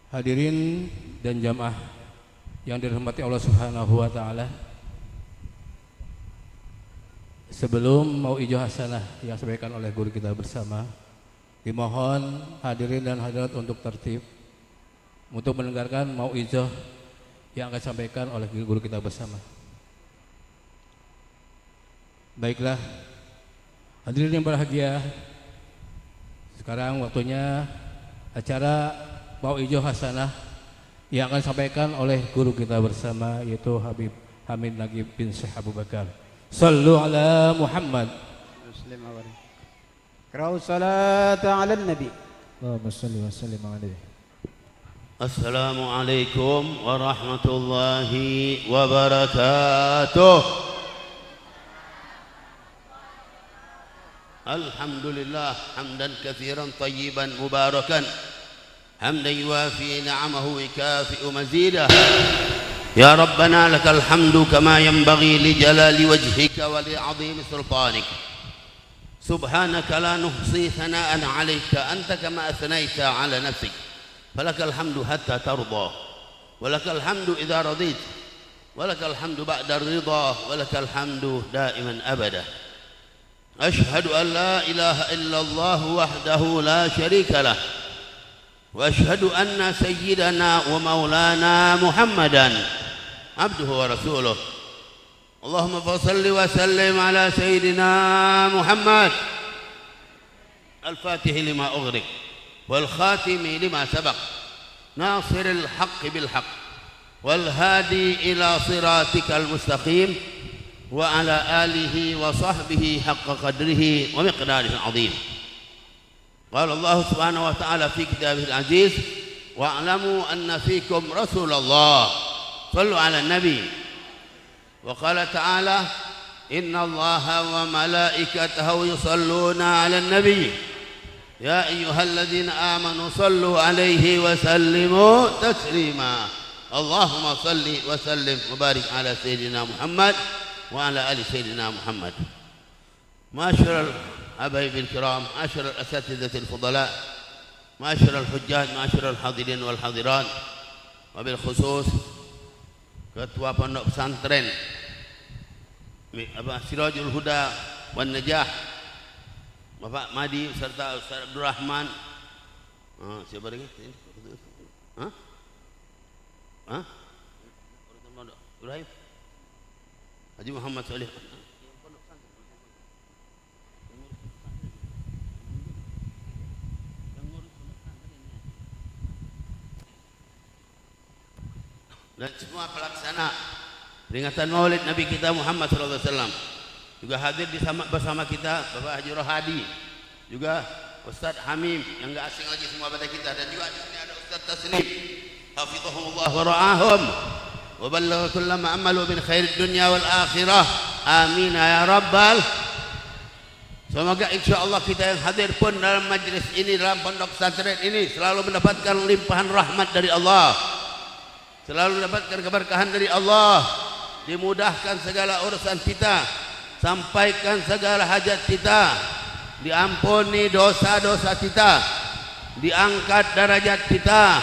Hadirin dan jamaah yang dirahmati Allah Subhanahu wa taala. Sebelum mau'izah hasanah yang disampaikan oleh guru kita bersama, dimohon hadirin dan hadirat untuk tertib untuk mendengarkan mau'izah yang akan disampaikan oleh guru kita bersama. Baiklah, hadirin yang berbahagia, sekarang waktunya acara mau'izah hasanah yang akan disampaikan oleh guru kita bersama, yaitu Habib Hamid Nagib bin Syekh Abu Bakar. Sallu ala Muhammad. Muslim awali. Qra'u salat ala nabi. Allahumma salli wa sallim alaihi. Assalamualaikum warahmatullahi wabarakatuh. Alhamdulillah hamdan katsiran tayyiban mubarakan, حمدا يوافي نعمه ويكافئ مزيده. يا ربنا لك الحمد كما ينبغي لجلال وجهك ولعظيم سلطانك. سبحانك لا نحصي ثناء عليك أنت كما أثنيت على نفسك. فلك الحمد حتى ترضى، ولك الحمد إذا رضيت، ولك الحمد بعد الرضا، ولك الحمد دائما أبدا. أشهد أن لا إله إلا الله وحده لا شريك له، وأشهد أن سيدنا ومولانا محمدا عبده ورسوله. اللهم فصل وسلم على سيدنا محمد الفاتح لما أغلق والخاتم لما سبق، ناصر الحق بالحق والهادي إلى صراطك المستقيم، وعلى آله وصحبه حق قدره ومقداره العظيم. قال الله سبحانه وتعالى في كتابه العزيز: واعلموا أن فيكم رسول الله. صلوا على النبي. وقال تعالى: إن الله وملائكته يصلون على النبي يا أيها الذين آمنوا صلوا عليه وسلموا تسليما. اللهم صل وسلم وبارك على سيدنا محمد وعلى آل سيدنا محمد. معاشر حبايب الكرام، معاشر الأساتذة الفضلاء، معاشر الحجاج، معاشر الحاضرين والحاضرات، وبالخصوص Ketua Pondok Pesantren Sirajul Huda wan Najah, Bapak Madi serta Ustaz Abdul Rahman. Siapa lagi? Ibrahim Haji Muhammad Salih. Dan semua pelaksana peringatan Maulid Nabi kita Muhammad SAW. Juga hadir bersama kita Bapak Haji Rohadi, juga Ustaz Hamim yang enggak asing lagi semua pada kita, dan juga di sini ada Ustaz Taslim hafizahumullah wa ra'ahum wa ballagha kullu ma amalu min khairid dunya wal akhirah. Amin ya rabbal. Semoga insyaallah kita yang hadir pun dalam majlis ini, dalam pondok pesantren ini, selalu mendapatkan limpahan rahmat dari Allah, selalu mendapatkan keberkahan dari Allah, dimudahkan segala urusan kita, sampaikan segala hajat kita, diampuni dosa-dosa kita, diangkat derajat kita,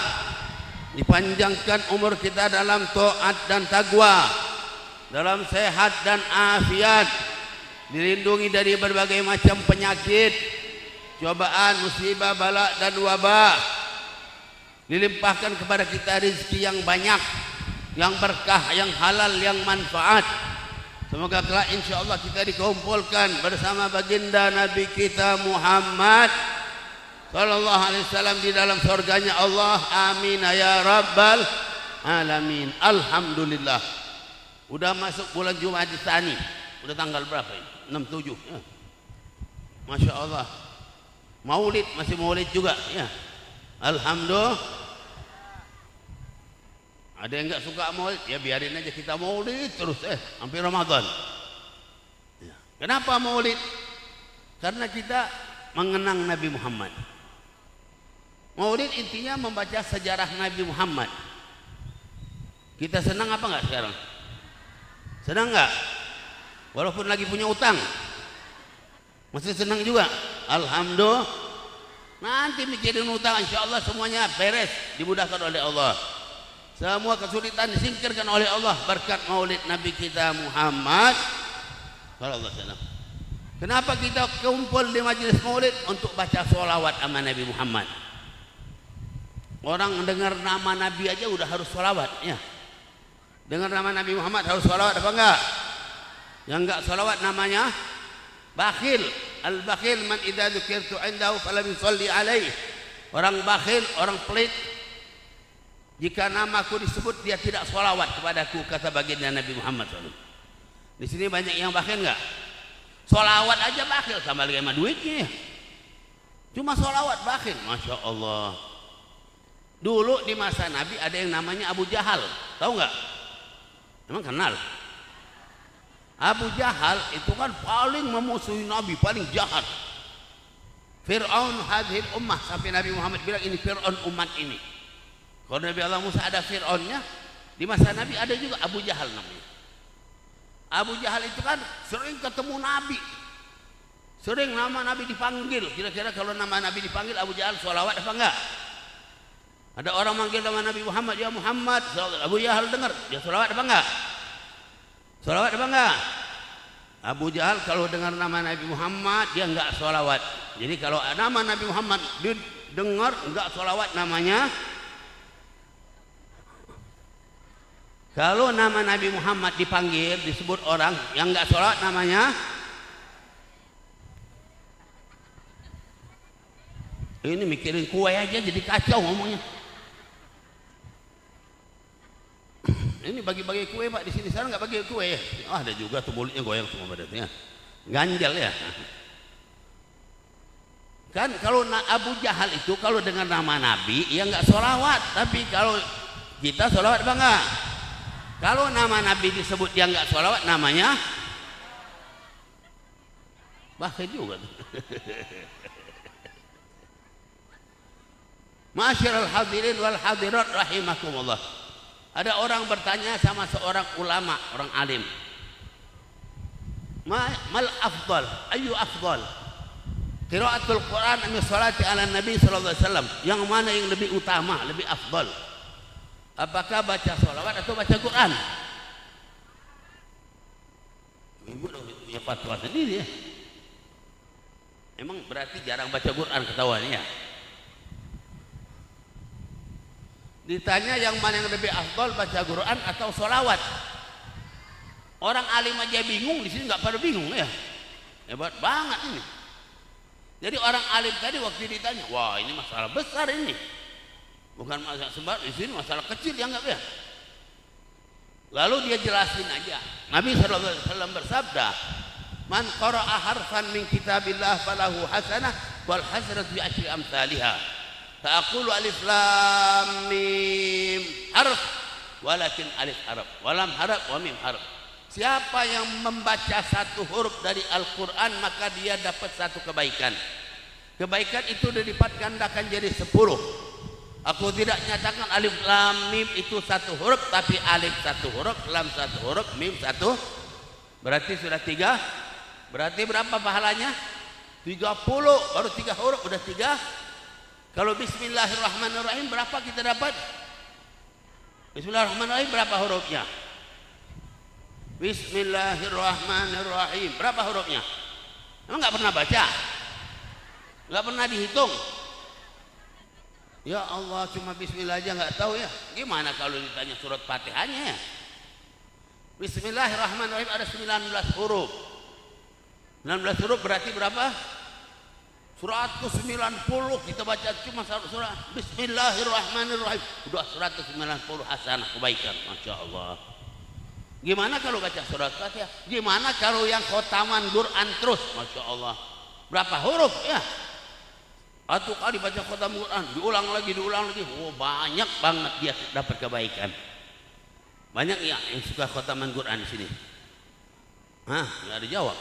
dipanjangkan umur kita dalam taat dan taqwa, dalam sehat dan afiat, dilindungi dari berbagai macam penyakit, cobaan, musibah, bala dan wabah. Dilimpahkan kepada kita rezeki yang banyak, yang berkah, yang halal, yang manfaat. Semoga kelak insyaallah kita dikumpulkan bersama baginda Nabi kita Muhammad sallallahu alaihi wasallam di dalam surganya Allah. Amin ya rabbal alamin. Alhamdulillah. Udah masuk bulan Jumadil Tsani. Udah tanggal berapa ini? 67 ya. Masya Allah. Maulid, masih maulid juga ya. Alhamdulillah. Ada yang enggak suka maulid, ya biarin aja kita maulid terus sampai Ramadan. Ya. Kenapa maulid? Karena kita mengenang Nabi Muhammad. Maulid intinya membaca sejarah Nabi Muhammad. Kita senang apa enggak sekarang? Senang enggak? Walaupun lagi punya utang, masih senang juga. Alhamdulillah. Nanti mikirin utang, insya Allah semuanya beres, dimudahkan oleh Allah. Semua kesulitan disingkirkan oleh Allah berkat maulid Nabi kita Muhammad sallallahu alaihi wasallam. Kenapa kita kumpul di majelis maulid? Untuk baca sholawat sama Nabi Muhammad. Orang dengar nama Nabi aja udah harus sholawat, ya. Dengar nama Nabi Muhammad harus sholawat apa enggak? Yang enggak sholawat namanya bakhil. Al-bakhil man idza dzukirtu indahu falam yusalli alaih. Orang bakhil, orang pelit, jika namaku disebut dia tidak sholawat kepadaku, kata baginda Nabi Muhammad SAW. Di sini banyak yang bakhil enggak? Sholawat aja bakhil, sama lagi sama duitnya. Cuma sholawat bakhil, masya Allah. Dulu di masa Nabi ada yang namanya Abu Jahal, tahu enggak? Emang kenal? Abu Jahal itu kan paling memusuhi Nabi, paling jahat. Fir'aun hadhil ummah, sampai Nabi Muhammad bilang ini Fir'aun umat ini. Kalau Nabi Allah Musa ada Fir'aunnya, di masa Nabi ada juga Abu Jahal namanya. Abu Jahal itu kan sering ketemu Nabi, sering nama Nabi dipanggil. Kira-kira kalau nama Nabi dipanggil Abu Jahal sholawat apa enggak? Ada orang manggil nama Nabi Muhammad, ya Muhammad, Abu Jahal dengar, dia sholawat apa enggak? Sholawat apa enggak? Abu Jahal kalau dengar nama Nabi Muhammad dia enggak sholawat. Jadi kalau nama Nabi Muhammad didengar enggak sholawat namanya. Kalau nama Nabi Muhammad dipanggil disebut orang yang enggak sholawat namanya. Ini mikirin kue aja jadi kacau ngomongnya. Ini bagi-bagi kue Pak di sini, sekarang nggak bagi kue ya? Oh, ada juga tuh mulutnya goyang semua badannya, ganjal ya. Kan kalau Abu Jahal itu kalau dengar nama Nabi ya nggak sholawat, tapi kalau kita sholawat apa enggak? Kalau nama Nabi disebut dia nggak sholawat namanya bakhil juga tuh. Ma'asyiral hadirin wal hadirat rahimakumullah. Ada orang bertanya sama seorang ulama, orang alim. Mal afdal? Ayu afdal? Qiraatul Quran am salati ala Nabi sallallahu alaihi wasallam. Yang mana yang lebih utama, lebih afdal? Apakah baca sholawat atau baca Quran? Ibu punya fatwa sendiri ya. Emang berarti jarang baca Quran ketahuannya ya? Ditanya yang mana yang lebih afdal, baca Quran atau sholawat? Orang alim aja bingung, di sini nggak pada bingung ya. Hebat banget ini. Jadi orang alim tadi waktu ditanya, wah ini masalah besar ini. Bukan masalah sebar, di sini masalah kecil ya nggak ya. Lalu dia jelasin aja. Nabi SAW bersabda, man qara'a harfan min kitabillah falahu hasanah wal hasanatu bi asyri amsalihah. Ta'aqulu alif lam mim harf walakin alif harf walam harf wa mim harf. Siapa yang membaca satu huruf dari Al-Quran maka dia dapat satu kebaikan. Kebaikan itu dilipat gandakan jadi 10. Aku tidak nyatakan alif lam mim itu satu huruf, tapi alif satu huruf, lam satu huruf, mim satu. Berarti sudah 3. Berarti berapa pahalanya? 30. Baru 3 huruf udah 3. Kalau bismillahirrahmanirrahim berapa kita dapat? Bismillahirrahmanirrahim berapa hurufnya? Bismillahirrahmanirrahim berapa hurufnya? Emang nggak pernah baca? Nggak pernah dihitung? Ya Allah, cuma bismillah aja nggak tahu ya. Gimana kalau ditanya surat Fatihahnya ya? Bismillahirrahmanirrahim ada 19 huruf. 19 huruf berarti berapa? 190 kita baca cuma surah Bismillahirrahmanirrahim udah 190 hasanah kebaikan, masya Allah. Gimana kalau baca surat Fatihah? Gimana kalau yang khotaman Quran terus, masya Allah, berapa huruf ya? Atau kali baca khotam Quran diulang lagi, oh banyak banget dia dapat kebaikan. Banyak ya yang suka khotaman Quran di sini. Hah, nggak ada jawab.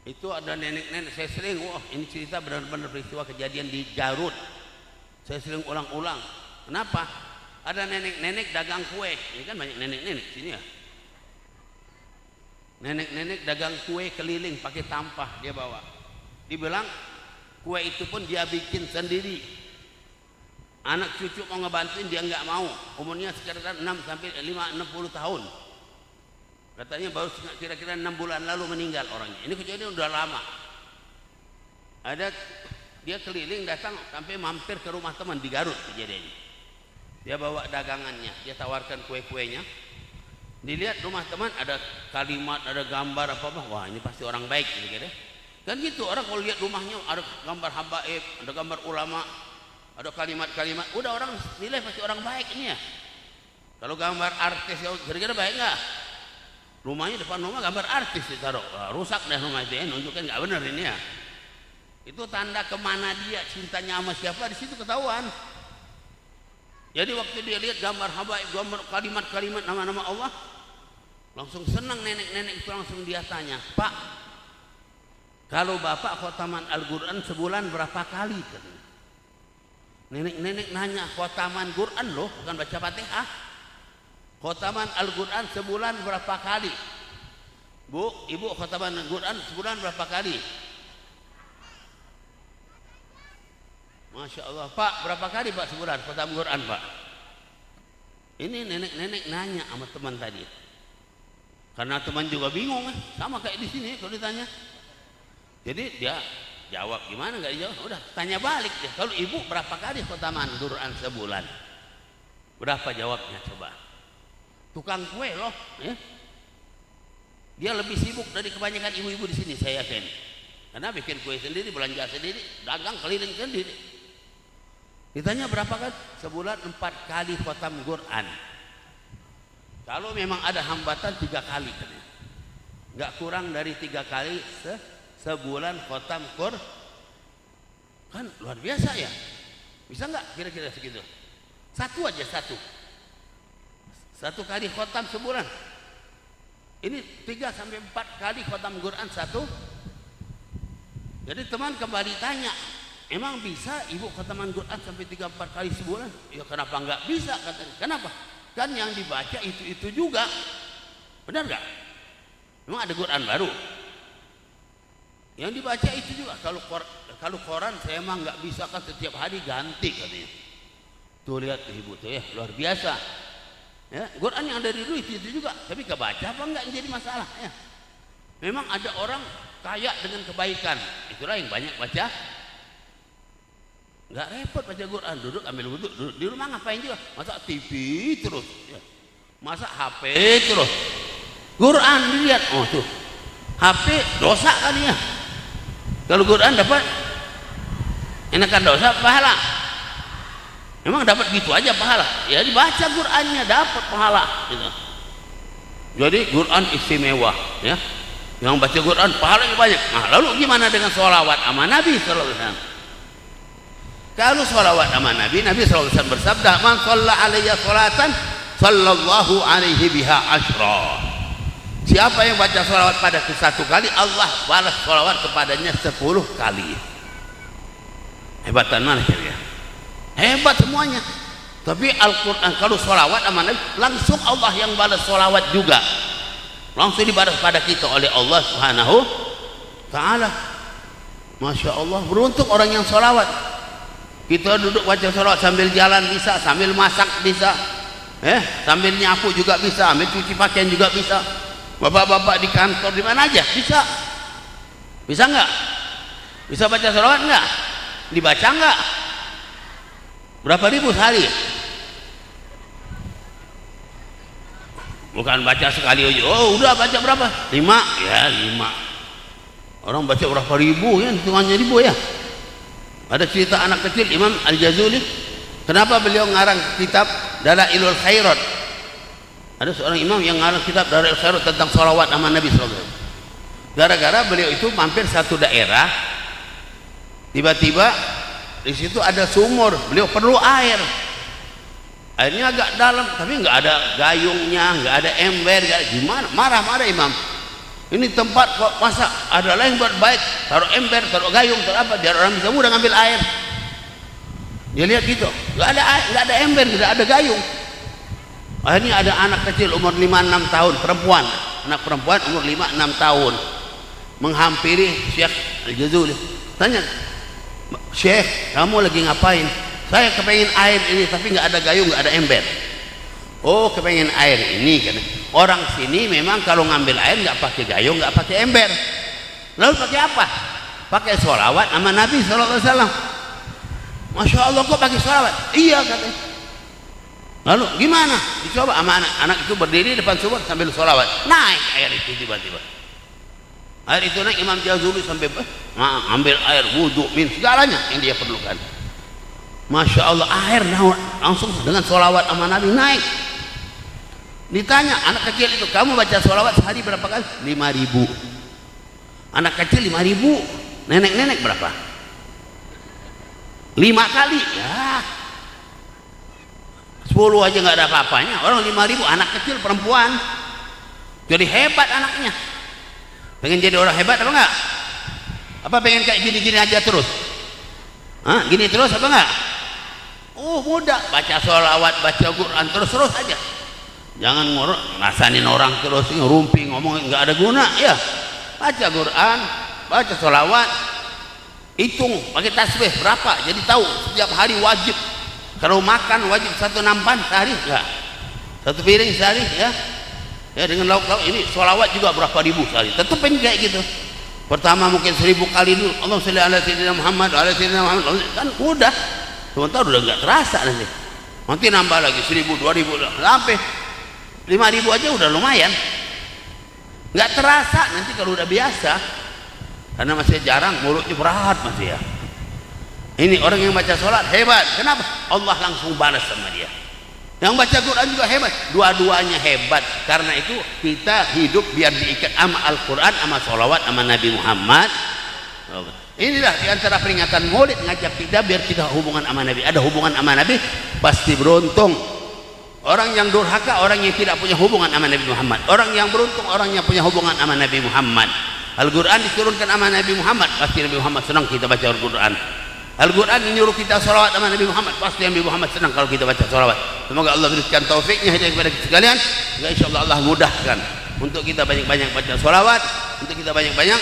Itu ada nenek-nenek, saya sering, wah ini cerita benar-benar peristiwa kejadian di Garut. Saya sering ulang-ulang. Kenapa? Ada nenek-nenek dagang kue. Ini kan banyak nenek-nenek sini ya. Nenek-nenek dagang kue keliling pakai tampah dia bawa. Dibilang kue itu pun dia bikin sendiri. Anak cucu mau ngebantuin dia nggak mau. Umurnya sekitar 6 sampai 60 tahun. Katanya baru kira-kira 6 bulan lalu meninggal orangnya. Ini kejadian udah lama. Ada dia keliling datang sampai mampir ke rumah teman di Garut kejadiannya. Dia bawa dagangannya, dia tawarkan kue-kuenya. Dilihat rumah teman ada kalimat, ada gambar apa-apa. Wah, ini pasti orang baik gitu. Kan gitu orang kalau lihat rumahnya ada gambar habaib, ada gambar ulama, ada kalimat-kalimat, udah orang nilai pasti orang baik ini ya. Kalau gambar artis ya kira-kira baik nggak? Rumahnya depan rumah gambar artis ditaruh, rusak deh rumah itu ya, nunjukkan nggak benar ini ya. Itu tanda kemana dia cintanya sama siapa, di situ ketahuan. Jadi waktu dia lihat gambar habaib, gambar kalimat-kalimat nama-nama Allah, langsung senang nenek-nenek itu, langsung dia tanya, Pak, kalau bapak khotaman Al-Quran sebulan berapa kali? Nenek-nenek nanya, khotaman Quran loh, bukan baca Fatihah. Khotaman Al-Quran sebulan berapa kali? Bu, ibu khotaman Al-Quran sebulan berapa kali? Masya Allah, Pak, berapa kali Pak sebulan khotam Quran Pak? Ini nenek-nenek nanya sama teman tadi. Karena teman juga bingung, sama kayak di sini kalau ditanya. Jadi dia jawab gimana nggak dijawab? Udah tanya balik dia. Kalau ibu berapa kali khotaman Quran sebulan? Berapa jawabnya coba? Tukang kue loh, ya. Dia lebih sibuk dari kebanyakan ibu-ibu di sini saya yakin. Karena bikin kue sendiri, belanja sendiri, dagang keliling sendiri. Ditanya berapa kali? Sebulan 4 kali khotam Quran. Kalau memang ada hambatan 3 kali, nggak kurang dari 3 kali sebulan khotam Quran. Kan luar biasa ya. Bisa nggak kira-kira segitu? Satu aja, satu kali khotam sebulan. Ini 3 sampai 4 kali khotam Quran satu. Jadi teman kembali tanya, emang bisa ibu khotaman Quran sampai 3-4 kali sebulan? Ya kenapa nggak bisa katanya? Kenapa? Kan yang dibaca itu juga. Benar nggak? Memang ada Quran baru. Yang dibaca itu juga. Kalau koran saya emang nggak bisa kan setiap hari ganti katanya. Tuh lihat ibu tuh ya, luar biasa. Ya, Quran yang dari dulu itu juga. Tapi kebaca apa nggak jadi masalah ya. Memang ada orang kaya dengan kebaikan, itulah yang banyak baca. Nggak repot baca Quran, duduk ambil wudhu, duduk di rumah ngapain juga, masa TV terus, ya. Masa HP terus, Quran dilihat, oh tuh HP dosa kali ya. Kalau Quran dapat enakan dosa pahala, memang dapat gitu aja pahala, ya dibaca Qurannya dapat pahala gitu. Jadi Quran istimewa ya. Yang baca Quran pahalanya banyak. Nah, lalu gimana dengan sholawat sama Nabi sallallahu alaihi wasallam? Kalau sholawat sama Nabi, Nabi sallallahu alaihi wasallam bersabda, "Man shalla alayya sholatan, sallallahu alaihi biha asyra." Siapa yang baca sholawat padaku 1 kali, Allah balas sholawat kepadanya 10 kali. Hebatan mana kira? Hebat semuanya. Tapi Al-Quran kalau sholawat sama Nabi, langsung Allah yang balas sholawat juga. Langsung dibalas pada kita oleh Allah Subhanahu Ta'ala. Masya Allah, beruntung orang yang sholawat. Kita duduk baca sholawat sambil jalan bisa, sambil masak bisa, sambil nyapu juga bisa, sambil cuci pakaian juga bisa. Bapak-bapak di kantor di mana aja bisa. Bisa nggak? Bisa baca sholawat nggak? Dibaca nggak? Berapa ribu sehari? Bukan baca sekali aja, oh udah baca berapa? 5, ya 5. Orang baca berapa ribu ya, hitungannya ribu ya. Ada cerita anak kecil Imam Al-Jazuli, kenapa beliau ngarang kitab Dalailul Khairat? Ada seorang imam yang ngarang kitab Dalailul Khairat tentang sholawat sama Nabi sallallahu alaihi wasallam. Gara-gara beliau itu mampir satu daerah, tiba-tiba di situ ada sumur, beliau perlu air. Airnya agak dalam, tapi nggak ada gayungnya, nggak ada ember, gimana? Marah-marah imam. Ini tempat kok masa ada lain buat baik, taruh ember, taruh gayung, taruh apa? Biar orang bisa mudah ngambil air. Dia lihat gitu, nggak ada air, nggak ada ember, nggak ada gayung. Akhirnya ada anak kecil umur 5-6 tahun perempuan, anak perempuan umur 5-6 tahun menghampiri Syekh Al-Jazuli. Tanya, Syekh, kamu lagi ngapain? Saya kepengen air ini tapi nggak ada gayung, nggak ada ember. Oh, kepengen air ini kan. Orang sini memang kalau ngambil air nggak pakai gayung, nggak pakai ember. Lalu pakai apa? Pakai sholawat sama Nabi SAW. Masya Allah, kok pakai sholawat? Iya katanya. Lalu gimana? Dicoba sama anak itu berdiri depan sumur sambil sholawat. Naik air itu tiba-tiba. Air itu naik, Imam Jazuli sampai ambil air wudhu, min segalanya yang dia perlukan. Masya Allah, air langsung dengan sholawat sama Nabi naik. Ditanya anak kecil itu, kamu baca sholawat sehari berapa kali? 5.000. Anak kecil 5.000. Nenek-nenek berapa? 5 kali. Ya 10 aja nggak ada apa-apanya. Orang 5.000 anak kecil perempuan. Jadi hebat anaknya. Pengen jadi orang hebat apa enggak? Apa pengen kayak gini-gini aja terus? Hah? Gini terus apa enggak? Oh, mudah. Baca sholawat, baca Quran terus-terus aja. Jangan ngasanin orang terus, ngerumpi, ngomong nggak ada guna ya. Baca Quran, baca sholawat, hitung pakai tasbih berapa, jadi tahu setiap hari wajib. Kalau makan wajib 1 nampan sehari enggak? 1 piring sehari ya. Ya dengan lauk-lauk ini sholawat juga berapa ribu sehari. Tetepin kayak gitu. Pertama mungkin 1000 kali dulu. Allahumma sholli ala sayyidina Muhammad ala sayyidina Muhammad. Kan udah. Sebentar udah enggak terasa nanti. Nanti nambah lagi 1000, 2000 sampai 5.000 aja udah lumayan. Enggak terasa nanti kalau udah biasa. Karena masih jarang, mulutnya berat masih ya. Ini orang yang baca sholat hebat. Kenapa? Allah langsung balas sama dia. Yang baca Quran juga hebat. Dua-duanya hebat. Karena itu kita hidup biar diikat sama Al-Quran, sama sholawat, sama Nabi Muhammad. Inilah diantara peringatan Maulid, ngajak kita biar kita hubungan sama Nabi. Ada hubungan sama Nabi pasti beruntung. Orang yang durhaka, orang yang tidak punya hubungan sama Nabi Muhammad. Orang yang beruntung, orang yang punya hubungan sama Nabi Muhammad. Al-Quran diturunkan sama Nabi Muhammad, pasti Nabi Muhammad senang kita baca Al-Quran. Al-Quran menyuruh kita sholawat sama Nabi Muhammad, pasti Nabi Muhammad senang kalau kita baca sholawat. Semoga Allah berikan taufiknya hidayah kepada kita sekalian. InsyaAllah Allah mudahkan untuk kita banyak-banyak baca sholawat, untuk kita banyak-banyak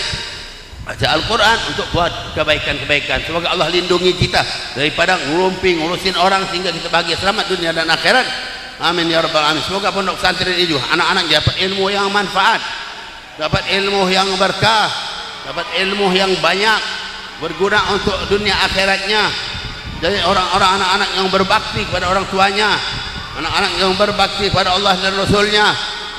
baca Al-Quran, untuk buat kebaikan-kebaikan. Semoga Allah lindungi kita daripada ngurusin orang sehingga kita bahagia selamat dunia dan akhirat. Amin ya rabbal alamin. Semoga pondok pesantren ini juga anak-anak dapat ilmu yang manfaat, dapat ilmu yang berkah, dapat ilmu yang banyak, berguna untuk dunia akhiratnya. Jadi orang-orang anak-anak yang berbakti kepada orang tuanya, anak-anak yang berbakti kepada Allah dan Rasulnya,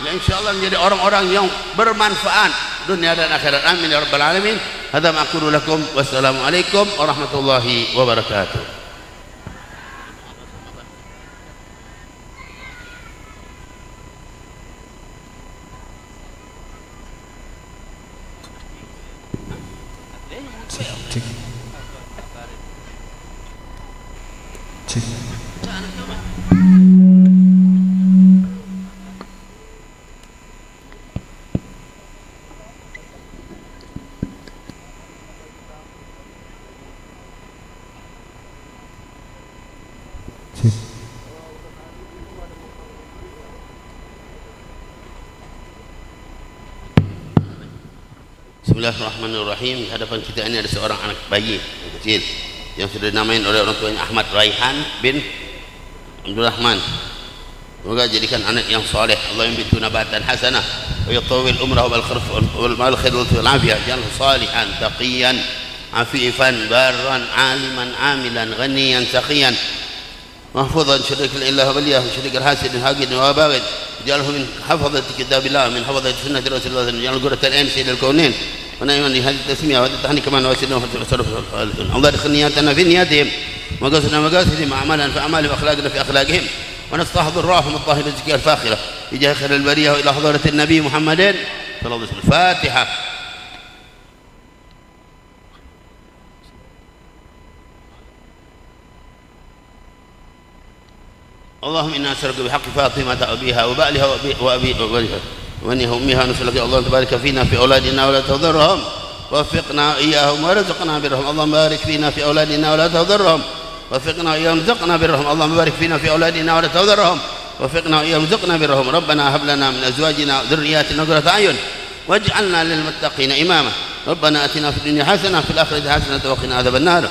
dan insyaallah menjadi orang-orang yang bermanfaat dunia dan akhirat. Amin ya rabbal alamin. Hadza ma aqulu lakum. Wassalamualaikum warahmatullahi wabarakatuh. Bismillahirrahmanirrahim. Di hadapan kita ini ada seorang anak bayi yang kecil yang sudah dinamain oleh orang tuanya Ahmad Raihan bin Abdul Rahman. Semoga jadikan anak yang soleh. Allah yambitu nabatan hasanah wa yutawwil umrahu wal khair wal afiyah. Jalhu salihan taqiyan afifan barran aliman amilan ghaniyan saqiyan mahfuzan syarikal ilah waliyah syarikal hasidin haqidin wa bagid. Jalhu min hafazati kitabillah min hafazati sunnati rasulullah jalhu qurratan ain sayyidil kaunain ونعم لهذه التسمية وهذه التهنئة كما نواسلنا وتصرف الله يدخل نياتنا في نياتهم وقصدنا مقاصدهم أعمالا في أعمالهم وأخلاقنا في أخلاقهم ونستحضر روحهم الطاهرة الزكية الفاخرة إجاه خير البرية وإلى حضرة النبي محمد صلى الله عليه وسلم. الفاتحة. اللهم إنا نسألك بحق فاطمة أبيها وبألها وأبيها وأنها أمها نسألك الله تبارك فينا في أولادنا ولا تضرهم ووفقنا إياهم ورزقنا برهم. اللهم بارك فينا في أولادنا ولا تضرهم ووفقنا إياهم ورزقنا برهم. اللهم بارك فينا في أولادنا ولا تضرهم وفقنا وإياهم وارزقنا برهم. ربنا هب لنا من أزواجنا وذرياتنا قرة أعين واجعلنا للمتقين إماما. ربنا آتنا في الدنيا حسنة وفي الآخرة حسنة وقنا عذاب النار.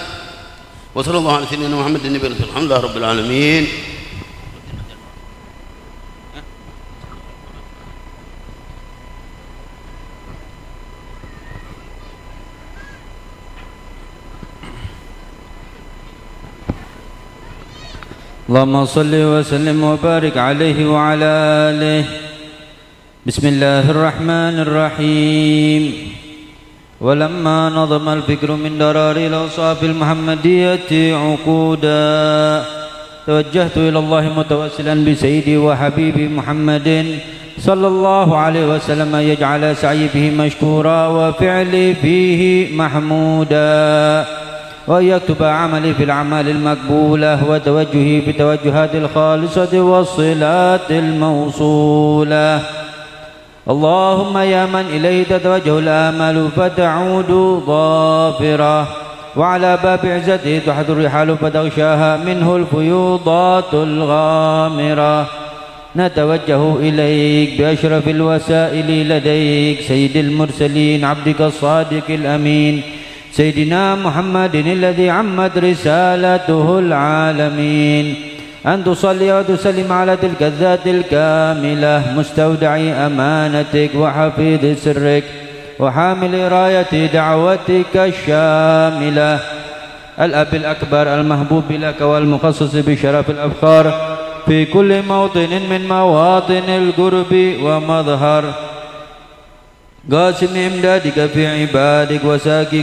وصلى الله على سيدنا محمد النبي الحمد لله رب العالمين. اللهم صل وسلم وبارك عليه وعلى آله. بسم الله الرحمن الرحيم. ولما نظم الفكر من درار الأوصاف المحمدية عقودا توجهت إلى الله متوسلا بسيدي وحبيبي محمد صلى الله عليه وسلم يجعل سعي فيه مشكورا وفعلي فيه محمودا، وأن يكتب عملي في الأعمال المقبولة وتوجهي بتوجهات الخالصة والصلات الموصولة. اللهم يا من إليه تتوجه الآمال فتعود ظافرة، وعلى باب عزته تحت الرحال فتغشاها منه الفيوضات الغامرة، نتوجه إليك بأشرف الوسائل لديك سيد المرسلين عبدك الصادق الأمين سيدنا محمد الذي عمت رسالته العالمين، أن تصلي وتسلم على تلك الذات الكاملة مستودع أمانتك وحفيظ سرك وحامل راية دعوتك الشاملة، الأب الأكبر المحبوب لك والمخصص بشرف الأفخار في كل موطن من مواطن القرب ومظهر، قاسم إمدادك في عبادك وساكي